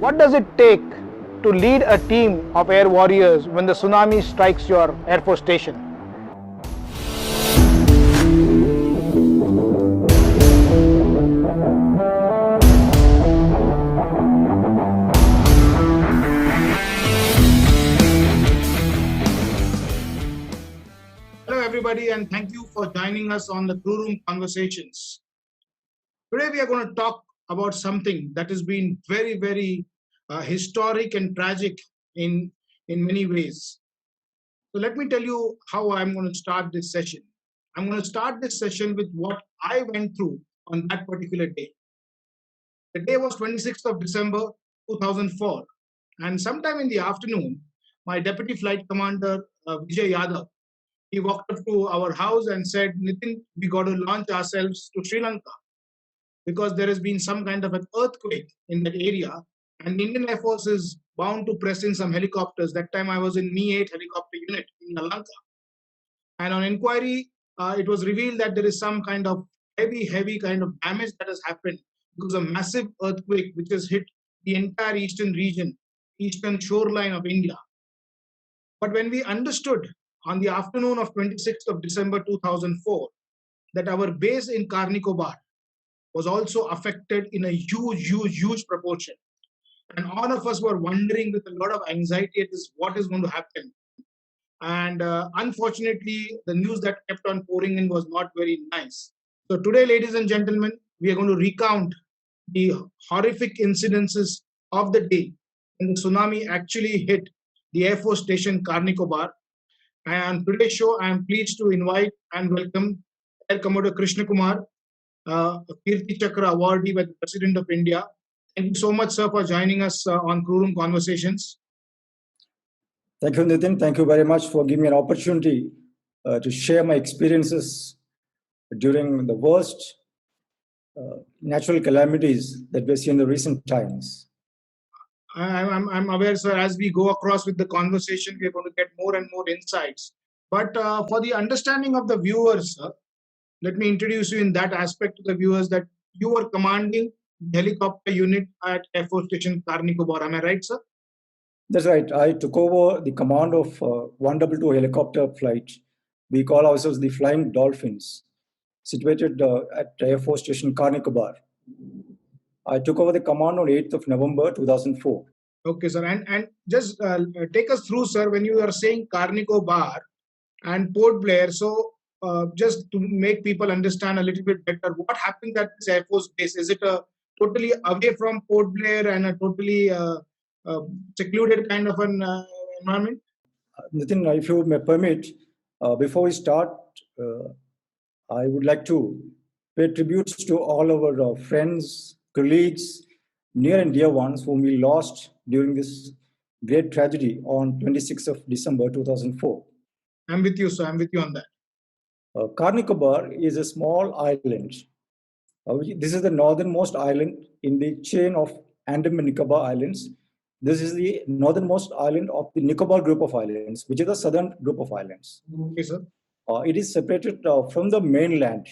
What does it take to lead a team of air warriors when the tsunami strikes your Air Force station? Hello everybody, and thank you for joining us on the Crew Room Conversations. Today we are going to talk about something that has been very historic and tragic in many ways. So let me tell you how I'm going to start this session. I'm going to start this session with what I went through on that particular day. The day was 26th of December 2004, and sometime in the afternoon, my deputy flight commander Vijay Yadav, he walked up to our house and said, "Nitin, we got to launch ourselves to Sri Lanka because there has been some kind of an earthquake in that area, and the Indian Air Force is bound to press in some helicopters." That time I was in Mi-8 helicopter unit in Lanka. And on inquiry, it was revealed that there is some kind of heavy kind of damage that has happened because of a massive earthquake which has hit the entire eastern region, eastern shoreline of India. But when we understood on the afternoon of 26th of December 2004 that our base in Karnikobar was also affected in a huge proportion. And all of us were wondering with a lot of anxiety what is going to happen. And unfortunately, the news that kept on pouring in was not very nice. So today, ladies and gentlemen, we are going to recount the horrific incidences of the day when the tsunami actually hit the Air Force Station Karnikobar. And on today's show, I am pleased to invite and welcome Air Commodore Krishna Kumar, Kirti Chakra awardee by the President of India. Thank you so much, sir, for joining us on Crew Room Conversations. Thank you, Nitin. Thank you very much for giving me an opportunity to share my experiences during the worst natural calamities that we've seen in the recent times. I'm aware, sir, as we go across with the conversation, we're going to get more and more insights. But for the understanding of the viewers, sir, let me introduce you in that aspect to the viewers that you were commanding the helicopter unit at Air Force Station Karnikobar. Am I right, sir? That's right. I took over the command of 122 helicopter flight. We call ourselves the Flying Dolphins, situated at Air Force Station Karnikobar. I took over the command on 8th of November 2004. Okay, sir. And just take us through, sir, when you are saying Karnikobar and Port Blair. So just to make people understand a little bit better, what happened at this Air Force base? Is it a totally away from Port Blair and a totally secluded kind of an environment? Nitin, if you may permit, before we start, I would like to pay tributes to all our friends, colleagues, near and dear ones whom we lost during this great tragedy on 26th of December 2004. I'm with you, sir. I'm with you on that. Karnikobar is a small island. This is the northernmost island in the chain of Andaman Nicobar Islands. This is the northernmost island of the Nicobar group of islands, which is the southern group of islands. Okay, sir. It is separated from the mainland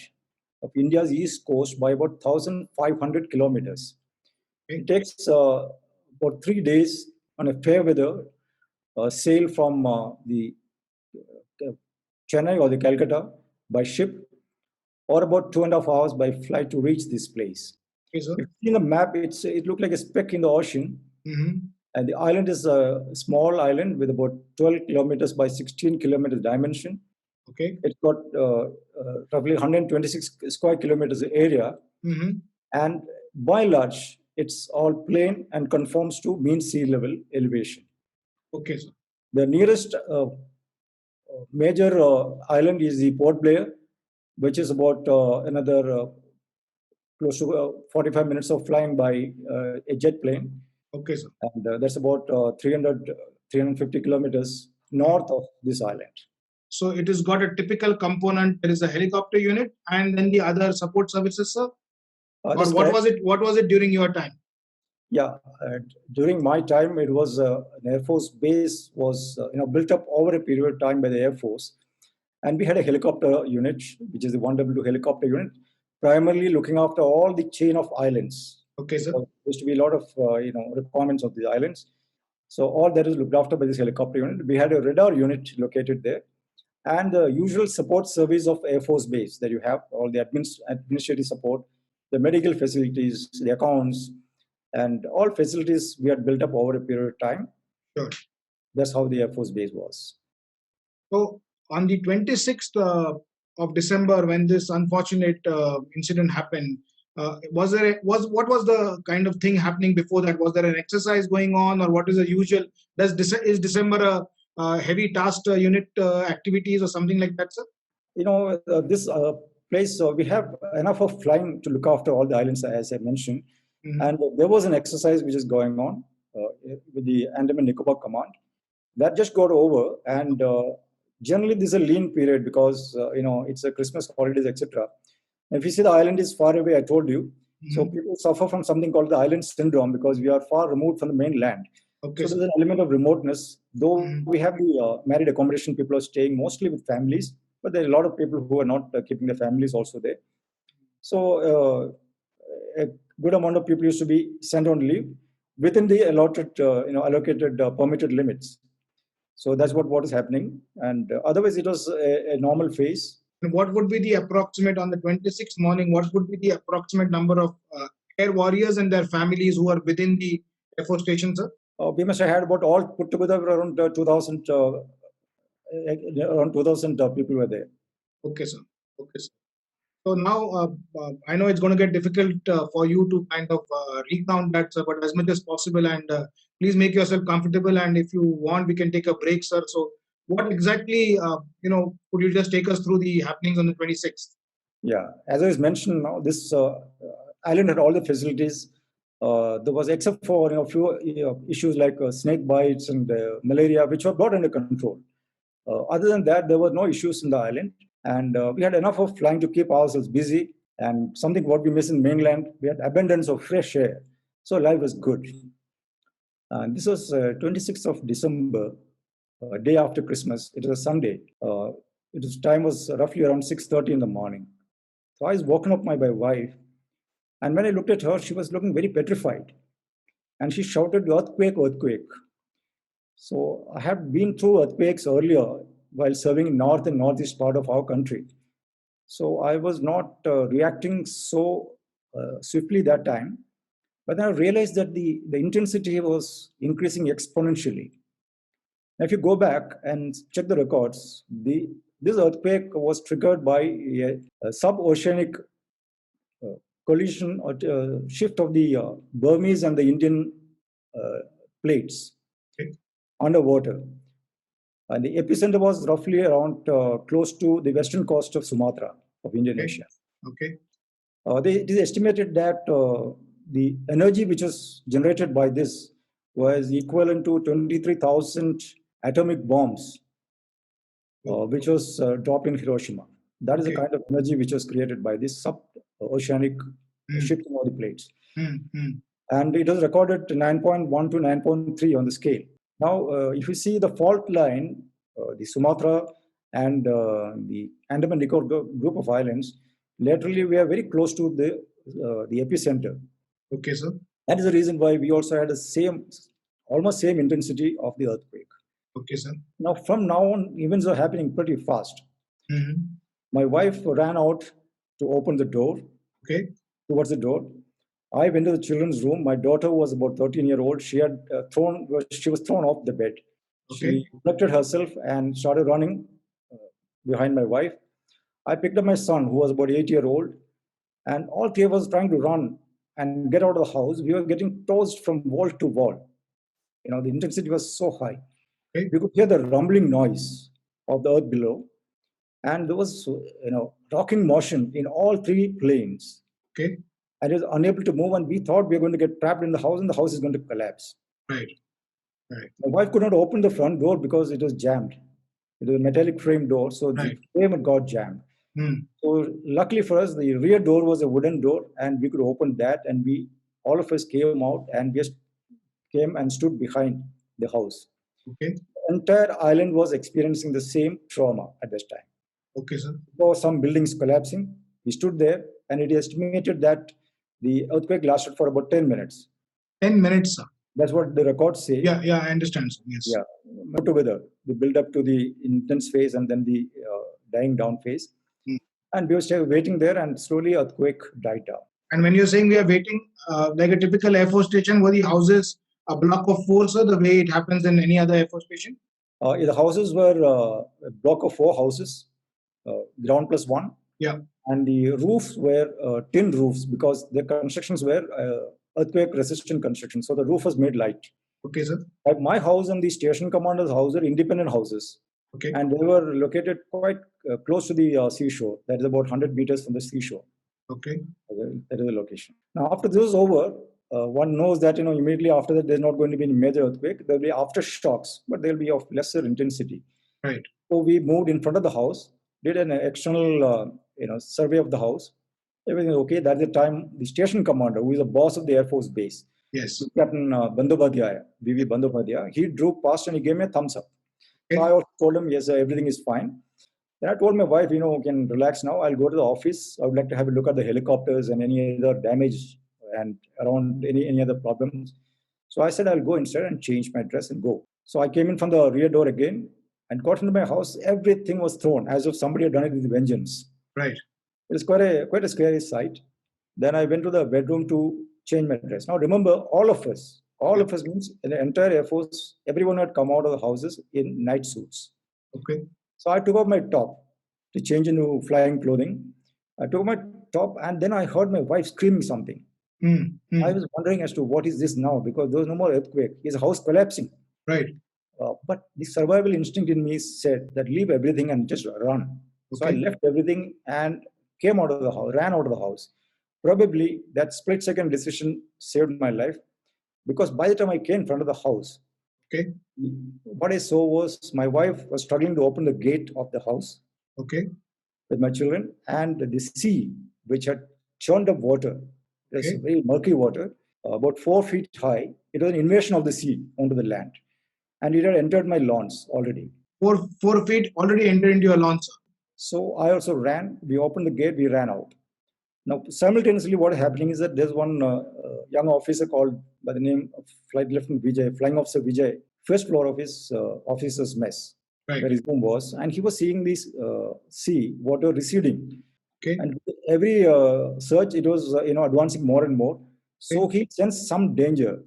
of India's east coast by about 1,500 kilometers. Okay. It takes about 3 days on a fair weather sail from the Chennai or the Calcutta by ship, or about 2.5 hours by flight to reach this place. Okay, sir. If you see in the map, it looked like a speck in the ocean. Mm-hmm. And the island is a small island with about 12 kilometers by 16 kilometers dimension. Okay. It's got roughly 126 square kilometers area. Mm-hmm. And by and large, it's all plain and conforms to mean sea level elevation. Okay, sir. The nearest major island is the Port Blair, which is about another close to 45 minutes of flying by a jet plane. Okay, sir. And that's about 350 kilometers north of this island. So it has got a typical component. There is a helicopter unit and then the other support services, sir? Or what was it? What was it during your time? Yeah, during my time, it was an Air Force base was built up over a period of time by the Air Force, and we had a helicopter unit, which is the 122 helicopter unit, primarily looking after all the chain of islands. Okay, sir. There used to be a lot of requirements of the islands. So all that is looked after by this helicopter unit. We had a radar unit located there, and the usual support service of Air Force Base that you have, all the administrative support, the medical facilities, the accounts, and all facilities we had built up over a period of time. Sure. That's how the Air Force Base was. So on the 26th of December, when this unfortunate incident happened, what was the kind of thing happening before that? Was there an exercise going on, or what is the usual? Is December a heavy tasked unit activities or something like that, sir? This place, we have enough of flying to look after all the islands, as I mentioned. Mhm. And there was an exercise which is going on with the Andaman Nicobar Command. That just got over, and generally this is a lean period because it's a Christmas holidays, etc. If you see, the island is far away, I told you. So Mhm. people suffer from something called the island syndrome because we are far removed from the mainland. Okay, So sir. there's an element of remoteness. Though Mhm. we have the married accommodation, people are staying mostly with families, but there are a lot of people who are not keeping their families also there. So a good amount of people used to be sent on leave within the allocated permitted limits. So that's what is happening. And otherwise, it was a normal phase. And what would be the approximate on the 26th morning? What would be the approximate number of air warriors and their families who are within the Air Force station, sir? We must have had about all put together around 2,000. Around 2,000 people were there. Okay, sir. Okay, sir. So now I know it's going to get difficult for you to kind of recount that, sir, but as much as possible, and please make yourself comfortable. And if you want, we can take a break, sir. So what exactly, could you just take us through the happenings on the 26th? Yeah, as I was mentioned now, this island had all the facilities. There was, except for a few issues like snake bites and malaria, which were brought under control. Other than that, there were no issues in the island, and we had enough of flying to keep ourselves busy. And something what we miss in mainland, we had abundance of fresh air, so life was good. And this was 26th of December, day after Christmas. It was a Sunday. Time was roughly around 6:30 in the morning. So I was woken up by my wife, and when I looked at her, she was looking very petrified, and she shouted, "Earthquake, earthquake!" So I have been through earthquakes earlier while serving in north and northeast part of our country. So I was not reacting so swiftly that time, but then I realized that the intensity was increasing exponentially. Now, if you go back and check the records, this earthquake was triggered by a sub-oceanic collision or shift of the Burmese and the Indian plates Okay. underwater. And the epicenter was roughly around close to the western coast of Sumatra of Indonesia. Okay. It is estimated that the energy which was generated by this was equivalent to 23,000 atomic bombs, which was dropped in Hiroshima. That is the Okay. kind of energy which was created by this sub-oceanic shifting of the plates. And it was recorded 9.1 to 9.3 on the scale. Now, if you see the fault line, the Sumatra and the Andaman Nicobar group of islands, laterally we are very close to the epicenter. Okay, sir. That is the reason why we also had the almost same intensity of the earthquake. Okay, sir. Now, from now on, events are happening pretty fast. Mm-hmm. My wife ran out to open the door. Okay. Towards the door. I went to the children's room. My daughter was about 13-year-old. She was thrown off the bed. Okay. She protected herself and started running behind my wife. I picked up my son, who was about 8-year-old, and all three of us trying to run and get out of the house. We were getting tossed from wall to wall. The intensity was so high. Okay. We could hear the rumbling noise of the earth below, and there was rocking motion in all three planes. Okay. And it was unable to move, and we thought we were going to get trapped in the house, and the house is going to collapse. Right. Right. My wife could not open the front door because it was jammed. It was a metallic frame door, so Right. the frame had got jammed. Mm. So luckily for us, the rear door was a wooden door, and we could open that, and all of us came out, and we just came and stood behind the house. Okay. The entire island was experiencing the same trauma at this time. Okay, sir. There were some buildings collapsing. We stood there, and it is estimated that the earthquake lasted for about 10 minutes. 10 minutes, sir. That's what the records say. Yeah, I understand, sir. Yes. Yeah, together, the build up to the intense phase and then the dying down phase. And we were waiting there, and slowly earthquake died down. And when you're saying we are waiting, like a typical Air Force station, were the houses a block of four, sir, the way it happens in any other Air Force station? The houses were a block of 4 houses, ground plus 1. Yeah. And the roofs were tin roofs because the constructions were earthquake resistant construction. So the roof was made light. Okay, sir. Like my house and the station commander's house are independent houses. Okay. And they were located quite close to the seashore. That is about 100 meters from the seashore. Okay. That is the location. Now, after this is over, one knows that immediately after that there's not going to be any major earthquake. There'll be aftershocks, but they'll be of lesser intensity. Right. So we moved in front of the house, did an external survey of the house. Everything is okay. That's the time the station commander, who is the boss of the Air Force base, yes, Captain Bandyopadhyaya, V.V. Bandyopadhyaya, he drove past and he gave me a thumbs up. Okay. So I also told him, yes, everything is fine. Then I told my wife, we can relax now. I'll go to the office. I would like to have a look at the helicopters and any other damage and around any other problems. So I said, I'll go inside and change my dress and go. So I came in from the rear door again and got into my house. Everything was thrown as if somebody had done it with vengeance. Right. It was quite a scary sight. Then I went to the bedroom to change my dress. Now remember, all of us means in the entire Air Force, everyone had come out of the houses in night suits. Okay. So I took off my top to change into flying clothing. I took my top and then I heard my wife screaming something. I was wondering as to what is this now, because there was no more earthquake. His house collapsing. Right. But the survival instinct in me said that leave everything and just run. Okay. So I left everything and came out of the house, ran out of the house. Probably that split-second decision saved my life, because by the time I came in front of the house, okay, what I saw was my wife was struggling to open the gate of the house. Okay. With my children, and the sea, which had churned up water, it was very murky water, about 4 feet high. It was an invasion of the sea onto the land, and it had entered my lawns already. 4 feet already entered into your lawns. So I also ran. We opened the gate. We ran out. Now, simultaneously, what is happening is that there's one young officer called by the name of Flight Lieutenant Vijay, Flying Officer Vijay, first floor of his officer's mess, right, where his room was, and he was seeing this sea water receding. Okay. And every search, it was advancing more and more. So he sensed some danger,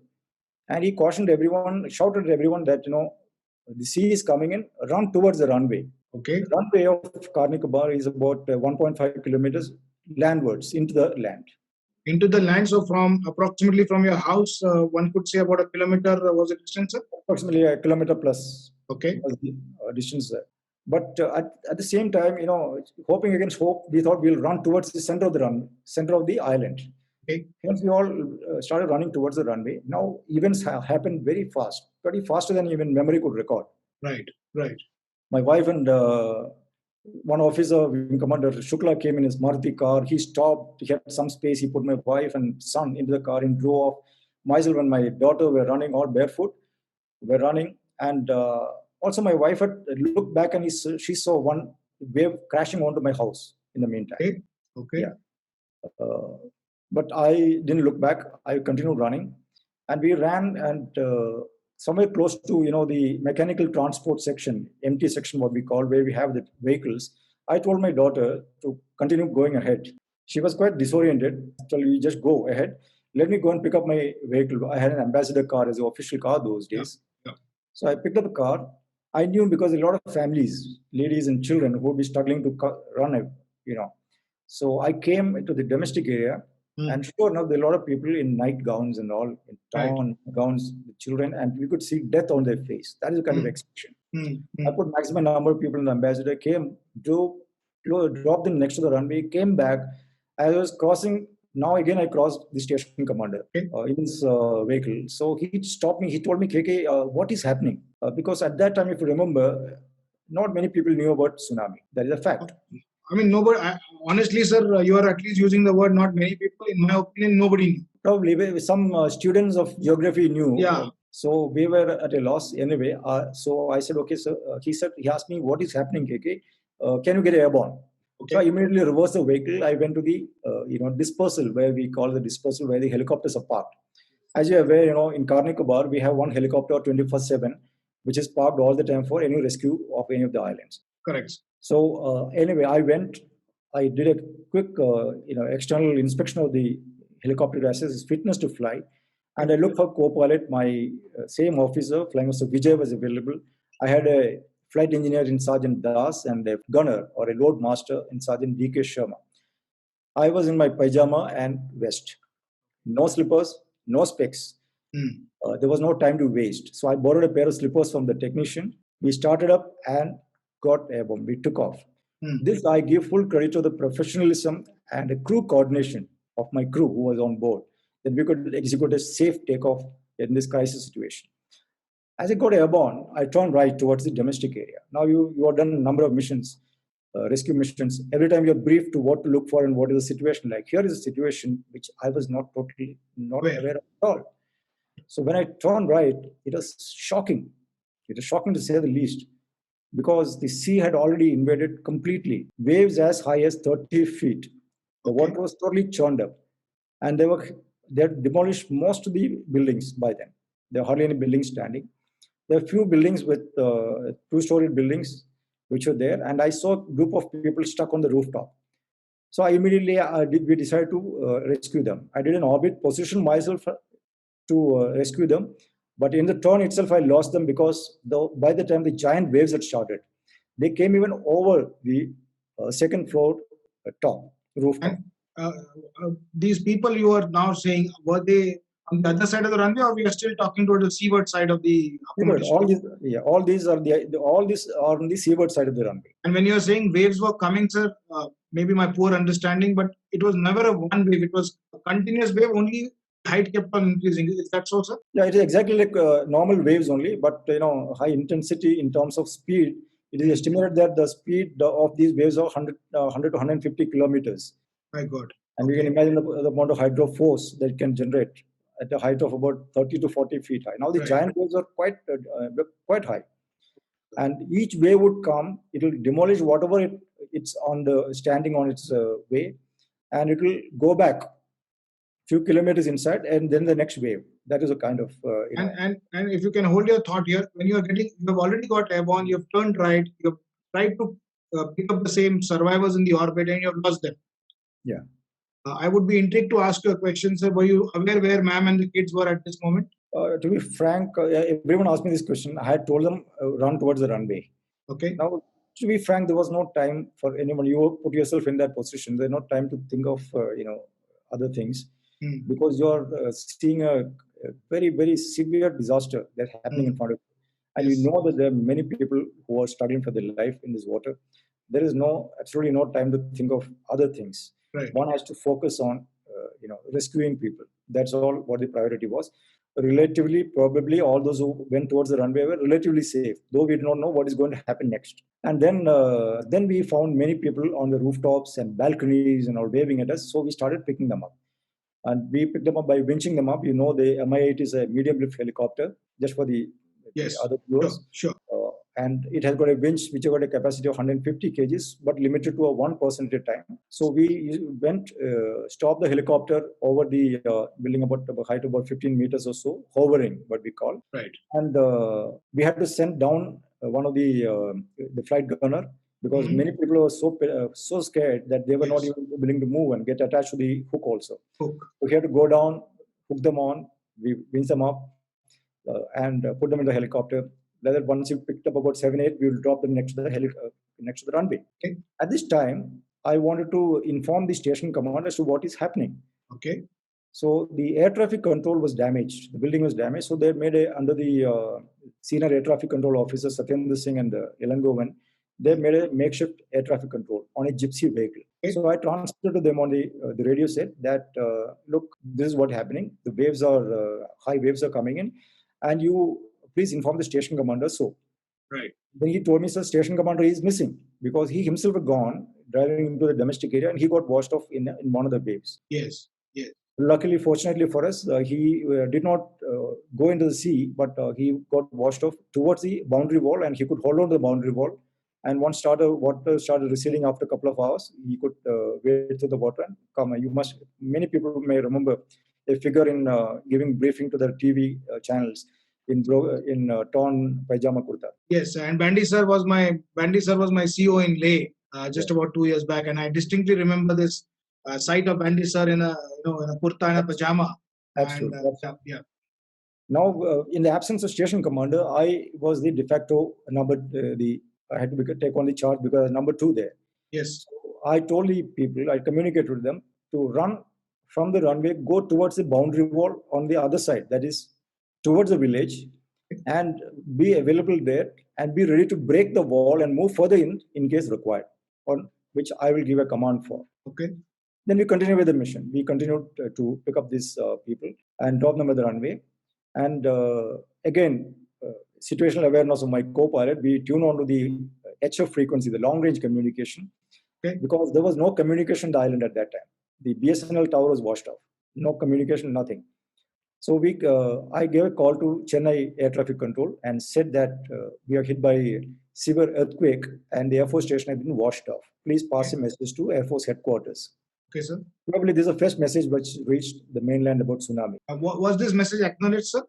and he cautioned everyone, shouted at everyone that the sea is coming in. Run towards the runway. Okay. The runway of Karni Kabah is about 1.5 kilometers landwards into the land. Into the land, so from approximately from your house, one could say about a kilometer was the distance, sir? Approximately a kilometer plus. Okay. Was the distance there. But at the same time, hoping against hope, we thought we'll run towards the center of the island. Okay. Hence, we all started running towards the runway. Now, events have happened very fast, pretty faster than even memory could record. Right, right. My wife and one officer, Wing Commander Shukla, came in his Maruti car. He stopped. He had some space. He put my wife and son into the car and drove off. Myself and my daughter were running all barefoot. We're running. And also my wife had looked back and she saw one wave crashing onto my house in the meantime. Okay. Okay. Yeah. But I didn't look back. I continued running. And we ran and somewhere close to the mechanical transport section, empty section, what we call, where we have the vehicles. I told my daughter to continue going ahead. She was quite disoriented. So you just go ahead. Let me go and pick up my vehicle. I had an ambassador car as an official car those days. Yeah. So I picked up a car. I knew because a lot of families, ladies and children, who would be struggling to run, So I came into the domestic area. And sure enough, there are a lot of people in night gowns and all, in town gowns, the children, and we could see death on their face. That is the kind of expression. I put maximum number of people in the ambassador, came, dropped them next to the runway, came back. I was crossing. Now again, I crossed the station commander in his vehicle. So he stopped me. He told me, KK, what is happening? Because at that time, if you remember, not many people knew about tsunami. That is a fact. I mean, nobody. Honestly, sir, you are at least using the word "not many people." In my opinion, nobody knew. Probably some students of geography knew. Yeah. So we were at a loss anyway. So I said, okay, sir. He asked me, what is happening, KK? Can you get airborne? So I Okay. immediately reversed the vehicle. I went to the dispersal, where we call the dispersal, where the helicopters are parked. As you're aware, in Karnikobar we have one helicopter 24/7, which is parked all the time for any rescue of any of the islands. Correct. So anyway, I did a quick external inspection of the helicopter to assess its fitness to fly, and I looked for co-pilot. My same officer, Flying Officer Vijay, was available. I had a flight engineer in Sergeant Das and a gunner or a load master in Sergeant D.K. Sharma. I was in my pajama and vest, no slippers, no specs. Hmm. There was no time to waste. So I borrowed a pair of slippers from the technician. We started up and got airborne. We took off. This I give full credit to the professionalism and the crew coordination of my crew who was on board, that we could execute a safe takeoff in this crisis situation. As I got airborne, I turned right towards the domestic area. Now you have done a number of missions, rescue missions. Every time you're briefed to what to look for and what is the situation like. Here is a situation which I was not aware of at all. So when I turned right, it was shocking. It was shocking to say the least, because the sea had already invaded completely. Waves as high as 30 feet. The water was totally churned up. And they had demolished most of the buildings by then. There are hardly any buildings standing. There are few buildings with two-story buildings which were there. And I saw a group of people stuck on the rooftop. So I immediately we decided to rescue them. I did an orbit, position myself to rescue them. But in the turn itself, I lost them because by the time the giant waves had started, they came even over the second floor rooftop. And these people you are now saying, were they on the other side of the runway, or we are still talking toward the seaward side of the accommodation? All these are on the seaward side of the runway. And when you are saying waves were coming, sir, maybe my poor understanding, but it was never a one wave. It was a continuous wave. Only height kept on increasing. Is that so, sir? Yeah, it is exactly like normal waves only, but high intensity in terms of speed. It is estimated that the speed of these waves are 100 to 150 kilometers. My God. And you can imagine the amount of hydro force that it can generate at a height of about 30 to 40 feet high. Now the giant waves are quite high. And each wave would come, it will demolish whatever it's standing on its way, and it will go back few kilometers inside, and then the next wave. That is a kind of and if you can hold your thought here, when you have already got airborne, you've turned right, you've tried to pick up the same survivors in the orbit, and you've lost them. Yeah. I would be intrigued to ask you a question, sir. Were you aware where ma'am and the kids were at this moment? To be frank, everyone asked me this question. I had told them run towards the runway. Okay. Now, to be frank, there was no time for anyone. You put yourself in that position. There's no time to think of other things, because you're seeing a very, very severe disaster that's happening in front of you, and you know that there are many people who are struggling for their life in this water. There is absolutely no time to think of other things. Right. One has to focus on rescuing people. That's all what the priority was. Relatively, probably all those who went towards the runway were relatively safe, though we did not know what is going to happen next. And then we found many people on the rooftops and balconies and all waving at us. So we started picking them up. And we picked them up by winching them up. The Mi-8 is a medium lift helicopter, just for the other viewers. Sure. And it has got a winch which has got a capacity of 150 kgs, but limited to a 1 person at a time. So we stopped the helicopter over the building about a height of about 15 meters or so, hovering, what we call. Right. And we had to send down one of the flight gunner, because many people were so scared that they were not even willing to move and get attached to the hook also. So we had to go down, hook them on, we winch them up, and put them in the helicopter. That once you picked up about 7-8, we will drop them next to the runway. Okay. At this time, I wanted to inform the station command as to what is happening. Okay. So the air traffic control was damaged. The building was damaged. So they made under the senior air traffic control officer Satyendra Singh and Ilangovan, they made a makeshift air traffic control on a gypsy vehicle. Okay. So I transmitted to them on the radio set that look, this is what's happening. The waves are high waves are coming in, and you please inform the station commander. So, right. Then he told me, sir, station commander is missing, because he himself had gone driving into the domestic area and he got washed off in one of the waves. Yes. Yes. Luckily, fortunately for us, he did not go into the sea, but he got washed off towards the boundary wall, and he could hold on to the boundary wall And once water started receding after a couple of hours, he could wade through the water and come. Many people may remember a figure in giving briefing to the TV channels in torn pajama kurta. Yes, and Bandy sir was my CEO in Leh just about 2 years back, and I distinctly remember this sight of Bandy sir in a kurta and a pajama. Absolutely. And, yeah. Now, in the absence of station commander, I was the de facto number. I had to take on the charge because number 2 there. Yes. So I told the people, I communicated with them to run from the runway, go towards the boundary wall on the other side, that is towards the village, and be available there and be ready to break the wall and move further in case required, on which I will give a command for. Okay. Then we continue with the mission. We continued to pick up these people and drop them at the runway. And again, situational awareness of my co-pilot, we tune on to the HF frequency, the long-range communication, because there was no communication on the island at that time. The BSNL tower was washed off. No communication, nothing. So I gave a call to Chennai Air Traffic Control and said that we are hit by a severe earthquake and the Air Force station has been washed off. Please pass a message to Air Force headquarters. Okay, sir. Probably this is the first message which reached the mainland about tsunami. Was this message acknowledged, sir?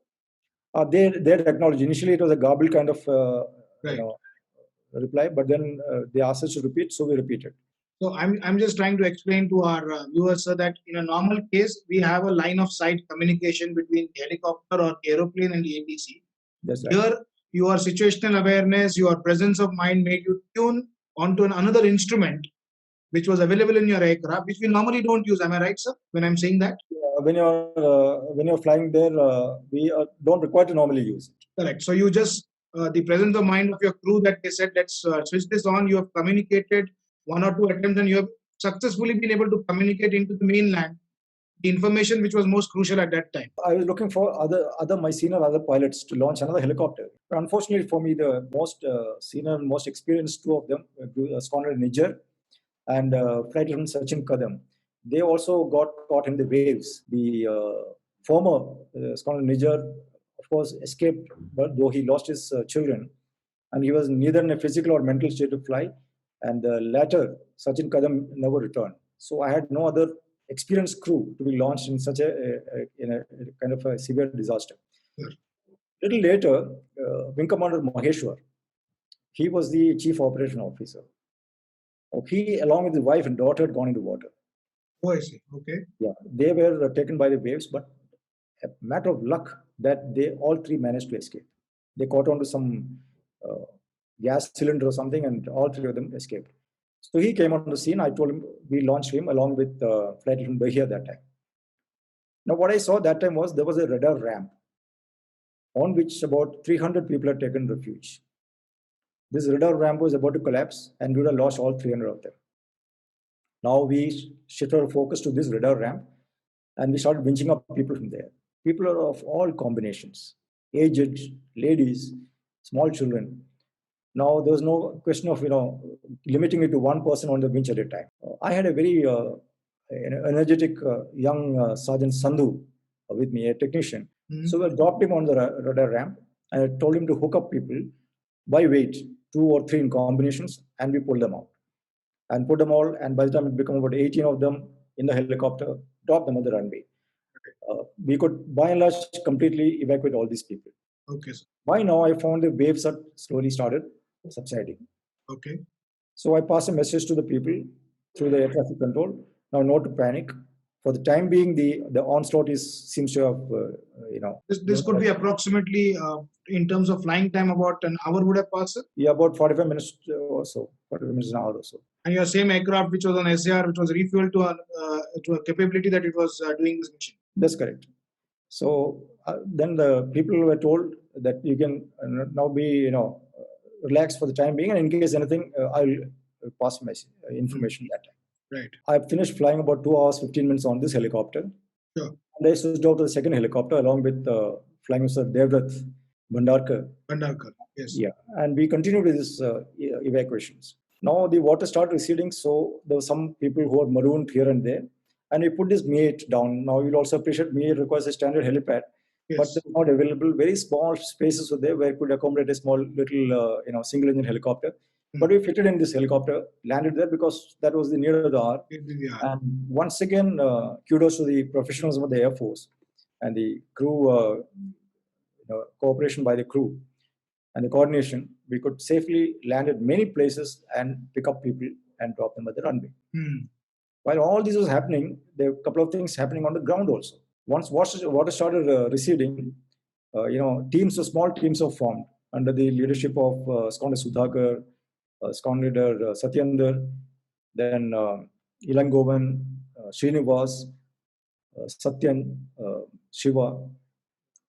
They acknowledged. Initially, it was a garbled kind of reply, but then they asked us to repeat, so we repeated. So I'm just trying to explain to our viewers, sir, that in a normal case, we have a line of sight communication between the helicopter or the aeroplane and the ATC. That's right. Here, your situational awareness, your presence of mind made you tune onto another instrument which was available in your aircraft, which we normally don't use. Am I right, sir, when I'm saying that? When you're flying there, we don't require to normally use it. Correct. So you just, the presence of mind of your crew that they said, let's switch this on. You have communicated 1 or 2 attempts and you have successfully been able to communicate into the mainland the information which was most crucial at that time. I was looking for my senior pilots to launch another helicopter. But unfortunately for me, the most senior and most experienced 2 of them, Squadron Niger and Flight Lieutenant Sachin Kadam, they also got caught in the waves. The former Squadron Niger, of course, escaped, but though he lost his children, and he was neither in a physical or mental state to fly. And the latter, Sachin Kadam, never returned. So I had no other experienced crew to be launched in such a kind of a severe disaster. Little later, Wing Commander Maheshwar, he was the chief operation officer. He, along with his wife and daughter, had gone into water. Oh, I see. Okay. Yeah, they were taken by the waves, but a matter of luck that they all 3 managed to escape. They caught onto some gas cylinder or something, and all 3 of them escaped. So he came on the scene. I told him, we launched him along with Flight Lieutenant Bahia that time. Now, what I saw that time was there was a radar ramp on which about 300 people had taken refuge. This radar ramp was about to collapse, and we would have lost all 300 of them. Now we shifted our focus to this radar ramp, and we started winching up people from there. People are of all combinations, aged, ladies, small children. Now there was no question of limiting it to 1 person on the winch at a time. I had a very energetic young Sergeant Sandhu with me, a technician. Mm-hmm. So we dropped him on the radar ramp, and I told him to hook up people by weight, 2 or 3 in combinations, and we pulled them out and put them all. And by the time it became about 18 of them in the helicopter, dropped them on the runway. We could, by and large, completely evacuate all these people. Okay, sir. By now, I found the waves had slowly started subsiding. Okay. So I passed a message to the people through the air traffic control. Now, not to panic. For the time being, the onslaught seems to have, This could be approximately, in terms of flying time, about an hour would have passed, sir? Yeah, about 45 minutes or so, 45 minutes an hour or so. And your same aircraft, which was on SAR, which was refueled to a capability that it was doing this mission? That's correct. So then the people were told that you can now be, relaxed for the time being, and in case anything, I'll pass my information that time. Right. I finished flying about 2 hours, 15 minutes on this helicopter. Sure. And I switched out to the second helicopter along with Flying Officer Devrath Bhandarkar. Bhandarkar, yes. Yeah. And we continued with this evacuations. Now the water started receding, so there were some people who were marooned here and there. And we put this MEAT down. Now you'll also appreciate MEAT requires a standard helipad. Yes. But they're not available. Very small spaces were there where it could accommodate a small little, single engine helicopter. But we fitted in this helicopter, landed there because that was the near of the hour. Yeah. And once again, kudos to the professionals of the Air Force and the crew, cooperation by the crew and the coordination. We could safely land at many places and pick up people and drop them at the runway. While all this was happening, there were a couple of things happening on the ground also. Once water started receding, small teams were formed under the leadership of Secondary Sudhakar, Second Leader Satyendra, then Ilangovan, Srinivas, Satyan, Shiva,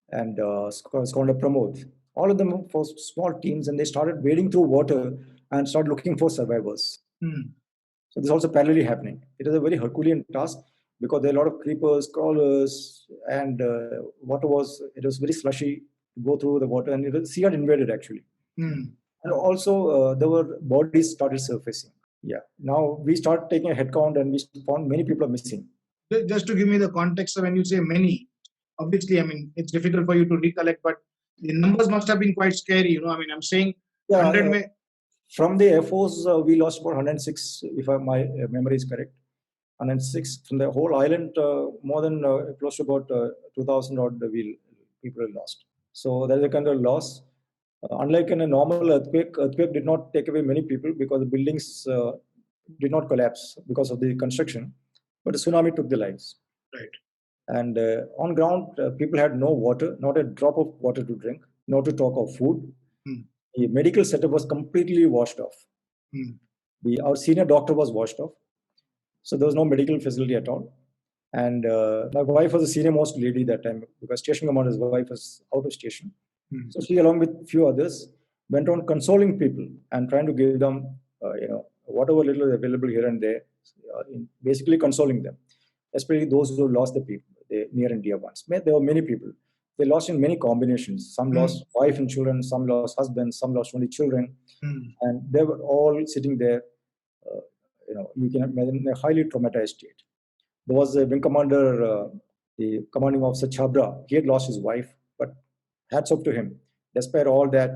and Secondary Pramod. All of them for small teams, and they started wading through water and started looking for survivors. So this is also parallelly happening. It is a very Herculean task because there are a lot of creepers, crawlers, and it was very slushy to go through the water, and the sea had invaded actually. And also there were bodies started surfacing. Yeah. Now we start taking a head count, and we found many people are missing. Just to give me the context of when you say many, obviously, I mean, it's difficult for you to recollect, but the numbers must have been quite scary. I'm saying 100. From the Air Force, we lost about 106, if my memory is correct. 106 from the whole island, more than close to about 2,000 odd people lost. So that is a kind of loss. Unlike in a normal earthquake did not take away many people because the buildings did not collapse because of the construction, but the tsunami took the lives. Right. And on ground, people had no water, not a drop of water to drink, not to talk of food. The medical setup was completely washed off. Our senior doctor was washed off. So there was no medical facility at all. And my wife was the senior most lady that time because station commander's wife was out of station. So she, along with a few others, went on consoling people and trying to give them, whatever little available here and there, basically consoling them, especially those who lost the people, the near and dear ones. There were many people. They lost in many combinations. Some lost wife and children, some lost husbands, some lost only children. And they were all sitting there, you can imagine, in a highly traumatized state. There was a wing commander, the commanding officer Chabra. He had lost his wife, but hats off to him. Despite all that,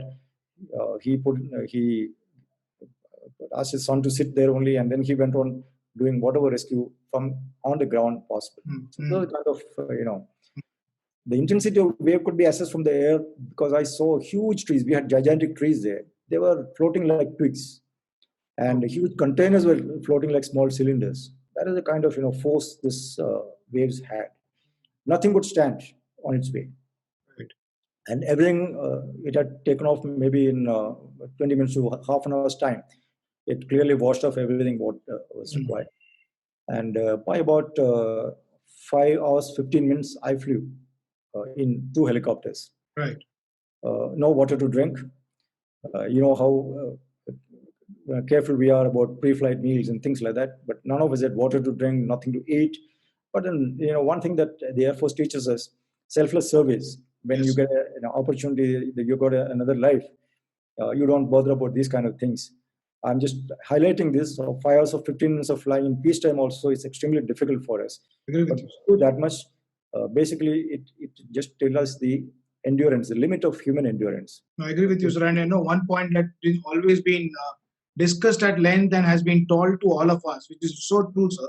he asked his son to sit there only, and then he went on doing whatever rescue from on the ground possible. So those kind of, the intensity of wave could be assessed from the air because I saw huge trees. We had gigantic trees there. They were floating like twigs, and huge containers were floating like small cylinders. That is the kind of force this waves had. Nothing could stand on its way. Right. And everything, it had taken off maybe in 20 minutes to half an hour's time. It clearly washed off everything what was required. And by about 5 hours, 15 minutes, I flew in 2 helicopters. Right. No water to drink. You know how careful we are about pre-flight meals and things like that. But none of us had water to drink, nothing to eat. But then, one thing that the Air Force teaches us, selfless service. When you get an opportunity, you got another life, you don't bother about these kind of things. I'm just highlighting this. 5 hours of 15 minutes of flying in peacetime also is extremely difficult for us. But to do that much, basically, it just tells us the endurance, the limit of human endurance. I agree with you, sir. And I know one point that has always been discussed at length and has been told to all of us, which is so true, sir,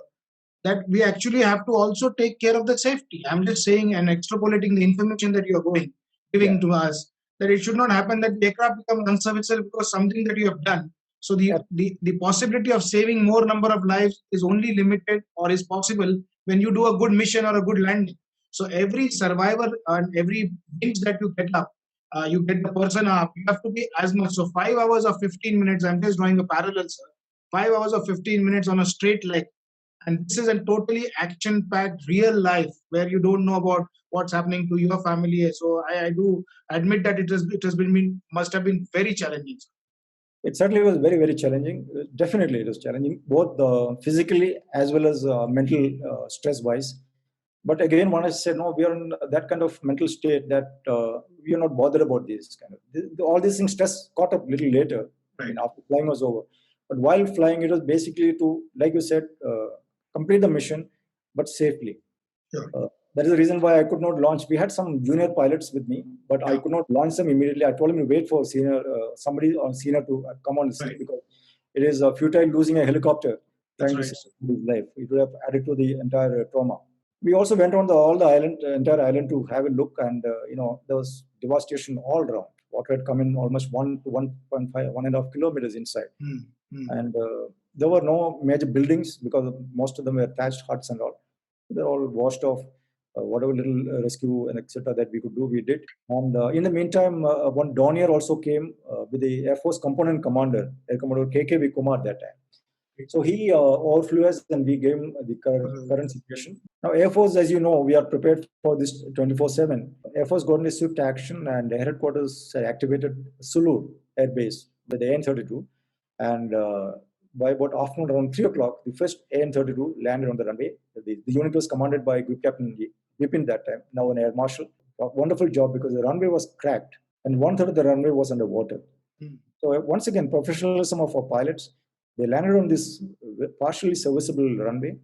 that we actually have to also take care of the safety. I'm just saying and extrapolating the information that you are giving to us, that it should not happen that the aircraft becomes unserviceable because something that you have done. So the possibility of saving more number of lives is only limited or is possible when you do a good mission or a good landing. So every survivor and every winch that you get up, you get the person up, you have to be as much. So 5 hours or 15 minutes, I'm just drawing a parallel, sir. 5 hours or 15 minutes on a straight leg. And this is a totally action-packed real life where you don't know about what's happening to your family. So I do admit that it must have been very challenging. It certainly was very, very challenging. Definitely, it was challenging, both physically as well as mental stress-wise. But again, when I said, no, we are in that kind of mental state that we are not bothered about this kind of. All these things, stress caught up a little later, after flying was over. But while flying, it was basically to, like you said, complete the mission, but safely. Sure. That is the reason why I could not launch. We had some junior pilots with me, but I could not launch them immediately. I told him to wait for somebody on senior to come on the scene because it is futile losing a helicopter That's trying to right, save sir. his life. It would have added to the entire trauma. We also went on all the island, entire island, to have a look, and there was devastation all around. Water had come in almost 1 to 1.5, 1.5 kilometers inside, and there were no major buildings because most of them were thatched huts and all. They're all washed off. Whatever little rescue and etc. that we could do, we did. And in the meantime, one Dornier also came with the Air Force component commander, Air Commodore KKV Kumar that time. So he overflew us, and we gave him the current situation. Now, Air Force, as you know, we are prepared for this 24/7. Air Force got into swift action, and Air Headquarters activated Sulu Air Base with the AN-32. And by about afternoon, around 3 o'clock, the first AN-32 landed on the runway. The unit was commanded by Group Captain Vipin that time, now an Air Marshal. A wonderful job because the runway was cracked, and 1/3 of the runway was underwater. So once again, professionalism of our pilots. They landed on this partially serviceable runway,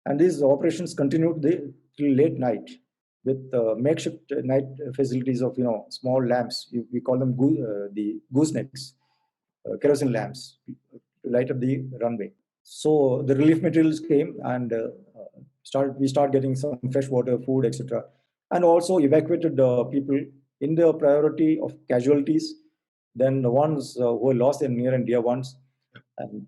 and these operations continued till late night with makeshift night facilities of small lamps. We call them the goosenecks, kerosene lamps to light up the runway. So the relief materials came, and we started getting some fresh water, food, etc., and also evacuated people in the priority of casualties. Then the ones who lost their near and dear ones. And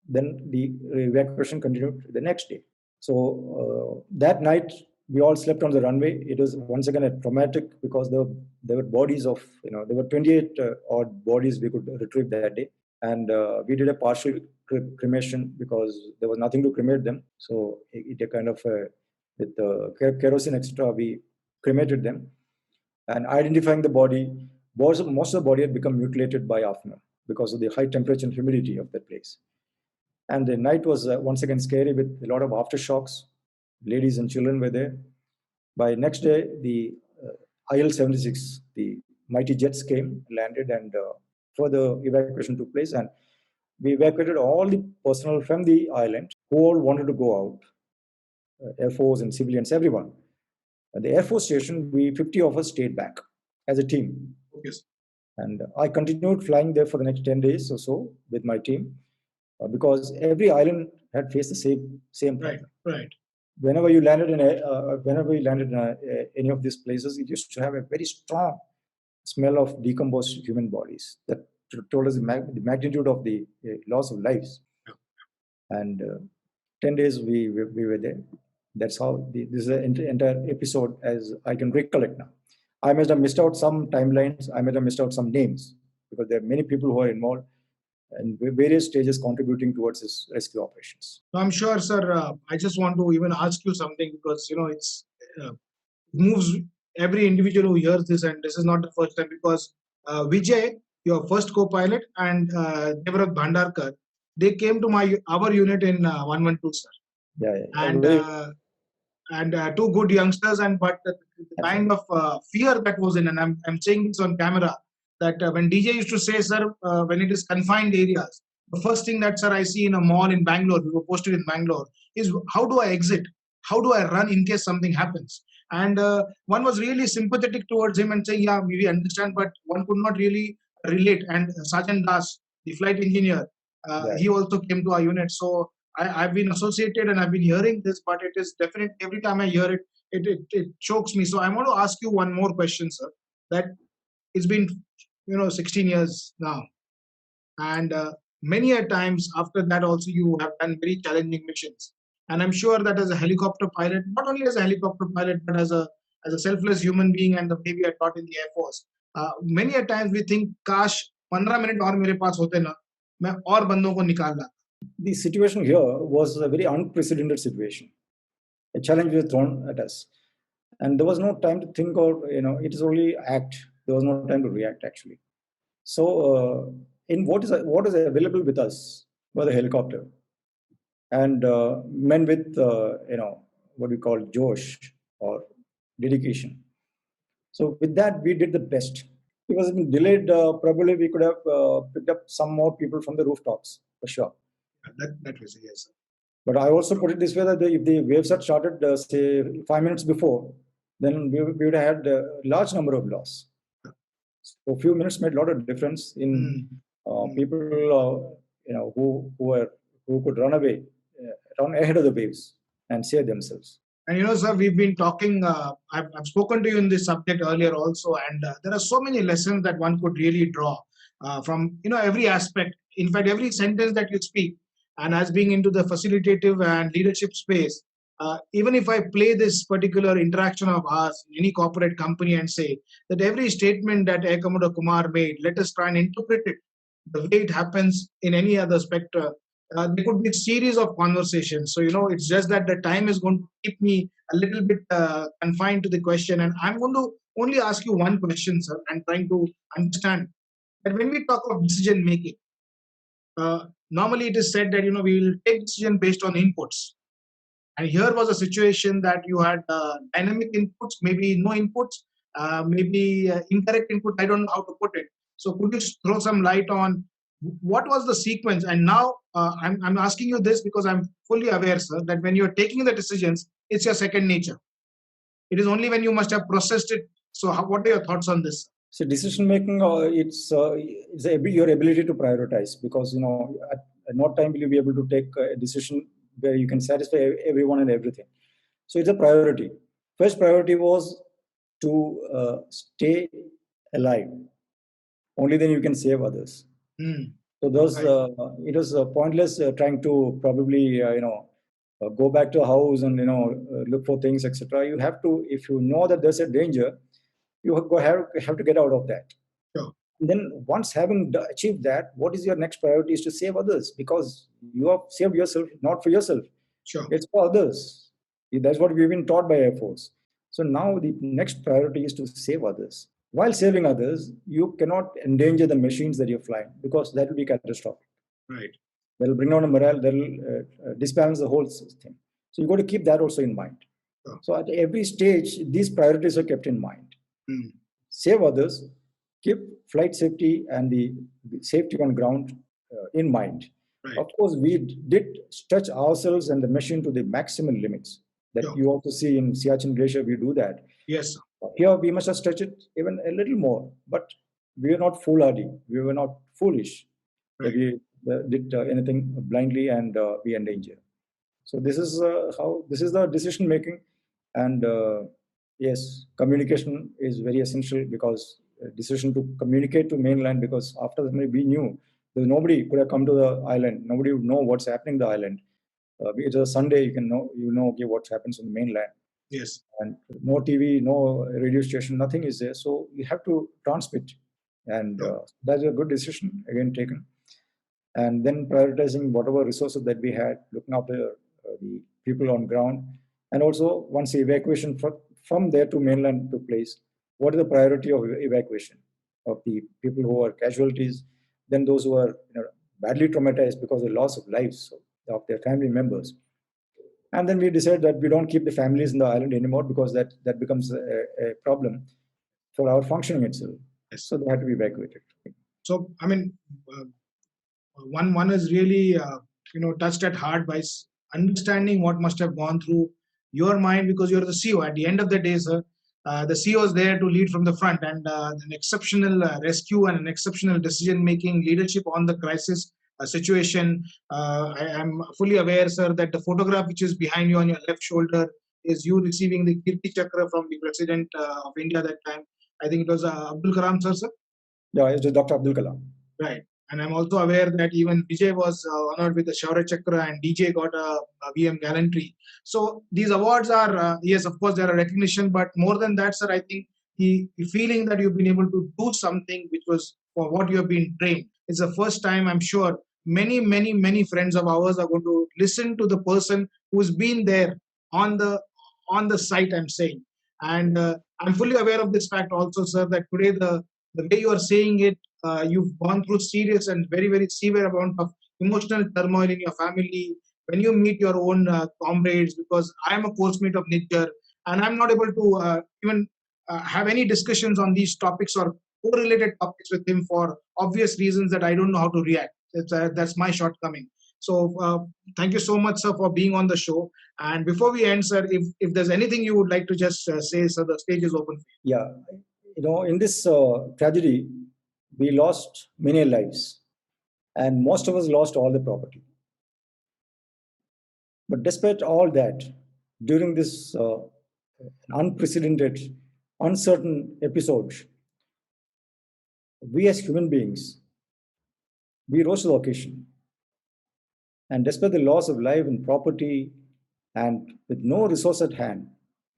then the evacuation continued the next day. So that night, we all slept on the runway. It was once again a traumatic because there were bodies of, there were 28 odd bodies we could retrieve that day. And we did a partial cremation because there was nothing to cremate them. So it kind of, with kerosene extra, we cremated them. And identifying the body, most of the body had become mutilated by afternoon because of the high temperature and humidity of that place. And the night was once again scary with a lot of aftershocks. Ladies and children were there. By next day, the IL-76, the mighty jets came, landed, and further evacuation took place. And we evacuated all the personnel from the island who all wanted to go out, Air Force and civilians, everyone. At the Air Force station, 50 of us stayed back as a team. Yes. And I continued flying there for the next 10 days or so with my team because every island had faced the same problem. Right. Whenever you landed in any of these places, it used to have a very strong smell of decomposed human bodies that told us the magnitude of the loss of lives. Yeah. And 10 days we were there. That's how this is an entire episode as I can recollect now. I must have missed out some timelines. I might have missed out some names because there are many people who are involved and various stages contributing towards this rescue operations. I'm sure, sir. I just want to even ask you something because it's moves every individual who hears this, and this is not the first time because Vijay, your first co-pilot, and Devrat Bhandarkar, they came to our unit in 112, sir. Yeah. And two good youngsters, but the kind of fear that was in, and I'm saying this on camera, that when DJ used to say, sir, when it is confined areas, the first thing that, sir, I see in a mall in Bangalore, we were posted in Bangalore, is how do I exit? How do I run in case something happens? And one was really sympathetic towards him and saying, yeah, we understand, but one could not really relate. And Sergeant Das, the flight engineer, he also came to our unit. So I've been associated and I've been hearing this, but it is definitely, every time I hear it, it chokes me. So I want to ask you one more question, sir, that it's been, 16 years now. And many a times after that also you have done very challenging missions. And I'm sure that as a helicopter pilot, not only as a helicopter pilot, but as a selfless human being and the way we are taught in the Air Force, many a times we think, kash, 15 minute और मेरे पास होते ना, मैं और बंदों को निकाल लाता. The situation here was a very unprecedented situation. A challenge was thrown at us. And there was no time to think or, it is only act. There was no time to react, actually. So, in what is available with us was a helicopter. And men with, what we call Josh or dedication. So, with that, we did the best. It was delayed. Probably we could have picked up some more people from the rooftops, for sure. That was, yes, sir. But I also put it this way that if the waves had started, say, 5 minutes before, then we would have had a large number of loss. So a few minutes made a lot of difference in people who could run ahead of the waves and save themselves. And sir, we've been talking, I've spoken to you in this subject earlier also, and there are so many lessons that one could really draw from, every aspect. In fact, every sentence that you speak, and as being into the facilitative and leadership space, even if I play this particular interaction of ours in any corporate company and say that every statement that Air Commodore Kumar made, let us try and interpret it the way it happens in any other spectre. There could be a series of conversations. So, it's just that the time is going to keep me a little bit confined to the question. And I'm going to only ask you one question, sir, and trying to understand that when we talk of decision making, normally it is said that, we will take decision based on inputs. And here was a situation that you had dynamic inputs, maybe no inputs, maybe incorrect input. I don't know how to put it. So could you throw some light on what was the sequence? And now I'm asking you this because I'm fully aware, sir, that when you're taking the decisions, it's your second nature. It is only when you must have processed it. So what are your thoughts on this? So decision making, it's your ability to prioritize, because at no time will you be able to take a decision where you can satisfy everyone and everything. So it's a priority. First priority was to stay alive. Only then you can save others. So those it was pointless trying to probably go back to a house and look for things, etc. You have to, if you know that there's a danger, you have to get out of that. Sure. And then once having achieved that, what is your next priority? Is to save others, because you have saved yourself, not for yourself. Sure. It's for others. That's what we've been taught by Air Force. So now the next priority is to save others. While saving others, you cannot endanger the machines that you're flying, because that will be catastrophic. Right. They'll bring down a morale, they'll disbalance the whole thing. So you've got to keep that also in mind. Sure. So at every stage, these priorities are kept in mind. Save others, keep flight safety and the safety on ground in mind. Right. Of course, we did stretch ourselves and the machine to the maximum limits that Sure. you also see in Siachen Glacier. We do that. Yes. Here we must have stretched it even a little more, but we were not foolhardy. We were not foolish. Right. We did anything blindly and we endanger. So this is the decision making, and yes, communication is very essential, because decision to communicate to mainland, because after that we knew that nobody could have come to the island. Nobody would know what's happening to the island. It's a Sunday, you know okay, what happens on the mainland. Yes. And no TV, no radio station, nothing is there. So you have to transmit, and that's a good decision again taken. And then prioritizing whatever resources that we had, looking after the people on ground, and also once the evacuation from there to mainland took place, what is the priority of evacuation of the people who are casualties, then those who are badly traumatized because of the loss of lives of their family members. And then we decided that we don't keep the families in the island anymore, because that becomes a problem for our functioning itself. Yes. So they had to be evacuated. So, I mean, one is really, touched at heart by understanding what must have gone through your mind, because you're the CEO. At the end of the day, sir, the CEO is there to lead from the front, and an exceptional rescue and an exceptional decision-making leadership on the crisis situation. I am fully aware, sir, that the photograph which is behind you on your left shoulder is you receiving the Kirti Chakra from the President of India that time. I think it was Abdul Kalam, sir? Yeah, it was Dr. Abdul Kalam. Right. And I'm also aware that even Vijay was honored with the Shaurya Chakra, and DJ got a VM Gallantry. So these awards are, yes, of course, they are a recognition, but more than that, sir, I think the feeling that you've been able to do something which was for what you have been trained. It's the first time, I'm sure, many friends of ours are going to listen to the person who's been there on the site, I'm saying. And I'm fully aware of this fact also, sir, that today the way you are saying it, you've gone through serious and very, very severe amount of emotional turmoil in your family when you meet your own comrades, because I'm a course mate of Nijjar, and I'm not able to even have any discussions on these topics or correlated topics with him for obvious reasons that I don't know how to react. That's my shortcoming. So thank you so much, sir, for being on the show. And before we end, sir, if there's anything you would like to just say, sir, the stage is open. Yeah, in this tragedy, we lost many lives. and most of us lost all the property. But despite all that, during this unprecedented, uncertain episode, we as human beings, we rose to the occasion. And despite the loss of life and property, and with no resource at hand,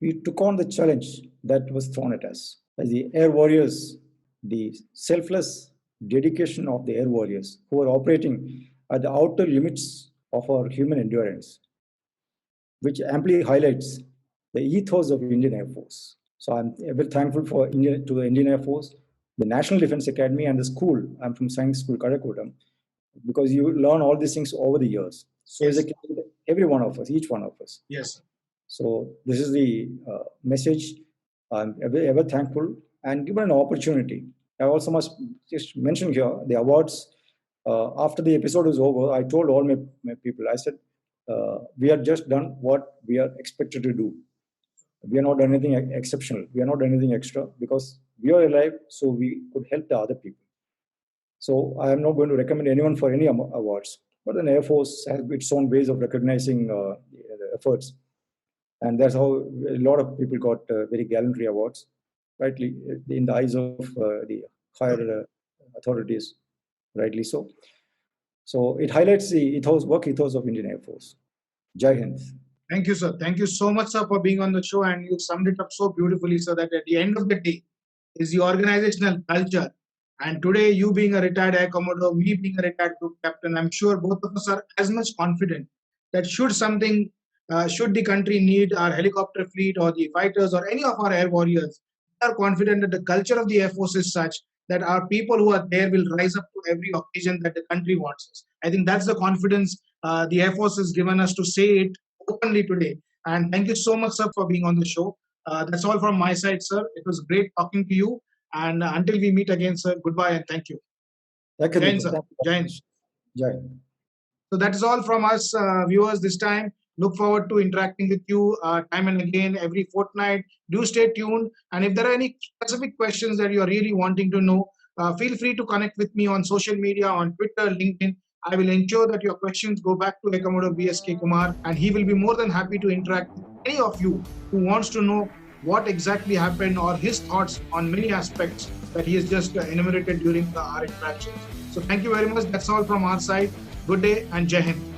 we took on the challenge that was thrown at us. As the air warriors, the selfless dedication of the air warriors who are operating at the outer limits of our human endurance, which amply highlights the ethos of Indian Air Force. So I'm very thankful to the Indian Air Force, the National Defense Academy, and the school. I'm from Science School, Karakotam, because you learn all these things over the years. So Yes. every one of us, each one of us. Yes. So this is the message. I'm ever thankful and given an opportunity. I also must just mention here the awards. After the episode was over, I told all my people, I said, we have just done what we are expected to do. We are not done anything exceptional. We are not done anything extra because we are alive, so we could help the other people. So I am not going to recommend anyone for any awards, but the Air Force has its own ways of recognizing the efforts. And that's how a lot of people got very gallantry awards, rightly, in the eyes of the higher authorities, rightly so. So it highlights the work ethos of Indian Air Force. Jai Hind. Thank you, sir. Thank you so much, sir, for being on the show. And you summed it up so beautifully, sir, that at the end of the day is the organizational culture. And today, you being a retired Air Commodore, me being a retired group captain, I'm sure both of us are as much confident that should the country need our helicopter fleet or the fighters or any of our air warriors, we are confident that the culture of the Air Force is such that our people who are there will rise up to every occasion that the country wants us. I think that's the confidence the Air Force has given us to say it openly today. And thank you so much, sir, for being on the show. That's all from my side, sir. It was great talking to you. And until we meet again, sir, goodbye and thank you. Thank you. Jai Hind, sir. Jai Hind. Jai Hind. So that is all from us, viewers, this time. Look forward to interacting with you time and again every fortnight. Do stay tuned. And if there are any specific questions that you are really wanting to know, feel free to connect with me on social media, on Twitter, LinkedIn. I will ensure that your questions go back to Air Commodore B.S.K. Kumar, and he will be more than happy to interact with any of you who wants to know what exactly happened or his thoughts on many aspects that he has just enumerated during our interactions. So thank you very much. That's all from our side. Good day and Jai Hind.